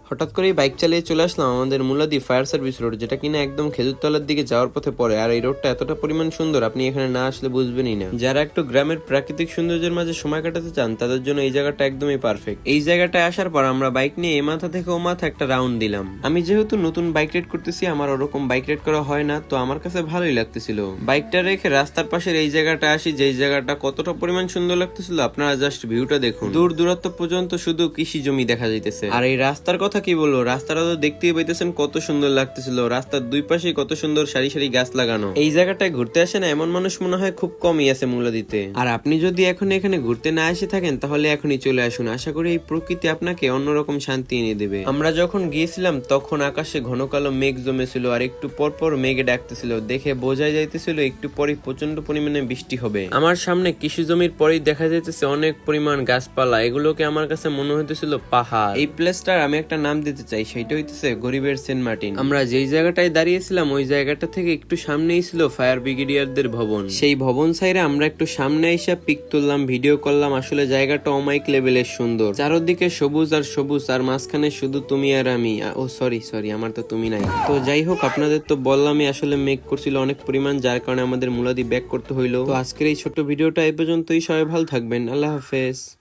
হঠাৎ করেই বাইক চালিয়ে চলে আসলাম আমাদের মুলাদি ফায়ার সার্ভিস রোড, যেটা কিনা একদম খেজুরতলার দিকে যাওয়ার পথে পড়ে। আর এই রোডটা এতটা পরিমাণ সুন্দর, আপনি এখানে না আসলে বুঝবেনই না। যারা একটু গ্রামের প্রাকৃতিক সৌন্দর্যের মাঝে সময় কাটাতে চান তাদের জন্য এই জায়গাটা একদমই পারফেক্ট। এই জায়গাটায় আসার পর আমরা বাইক নিয়ে এ মাথা থেকে ও মাথা একটা রাউন্ড দিলাম। আমি যেহেতু নতুন বাইক রাইড করতেছি, আমার ওরকম বাইক রাইড করা হয় না, তো আমার কাছে ভালোই লাগতেছিল। বাইকটা রেখে রাস্তার পাশের এই জায়গাটা আসি, যেই জায়গাটা কতটা পরিমাণ সুন্দর লাগতেছিল আপনারা জাস্ট ভিউটা দেখুন। দূর দূরত্ব পর্যন্ত শুধু কৃষি জমি দেখা যাইতেছে। আর এই রাস্তার কথা কি বলবো, রাস্তাটা তো দেখতেই পাইতেছেন কত সুন্দর লাগতেছিল। রাস্তার দুই পাশে কত সুন্দর সারি সারি গাছ লাগানো। এই জায়গাটায় ঘুরতে আসে না এমন মানুষ মনে হয় খুব কমই আছে মুলাদিতে। আর আপনি যদি এখন এখানে ঘুরতে না এসে থাকেন তাহলে এখনই চলে আসুন। আশা করি এই প্রকৃতি আপনাকে অন্যরকম শান্তি এনে দেবে। আমরা যখন গিয়েছিলাম তখন আকাশে ঘন কালো মেঘ জমেছিল, আর একটু পর পর মেঘে ডাকতেছিল। দেখে বোঝাই যাইতেছিল একটু পরে প্রচন্ড পরিমাণে বৃষ্টি হবে। আমার সামনে কৃষি জমির পরেই দেখা যাইতেছে অনেক পরিমাণ গাছপালা। এগুলোকে আমার কাছে মনে হইতেছিল পাহাড়। এই প্লেসটার আমি একটা নাম দিতে চাই, সেটা হইতেছে গরিবের সেন্ট মার্টিন। আমরা যেই জায়গাটায় দাঁড়িয়েছিলাম ওই জায়গাটা থেকে একটু সামনেই ছিল ফায়ার ব্রিগেডিয়ারদের ভবন। সেই ভবন সাইডে আমরা একটু সামনে এসে পিক তুললাম, ভিডিও করলাম। আসলে জায়গাটা অমাইক লেভেলের সুন্দর, চারদিকে সবুজ আর সবুজ, আর মাঝখানে শুধু তুমি আর আমি। ও সরি আমার তো তুমি নাই। তো যাই হোক, আপনাদের তো বললামই আসলে মেঘ করছিল অনেক পরিমাণ, যার কারণে আমাদের মুলাদি ব্যাক করতে হইলো। তো আজকের এই ছোট্ট ভিডিওটা এই পর্যন্তই। সবাই ভালো থাকবেন, আল্লাহ হাফেজ।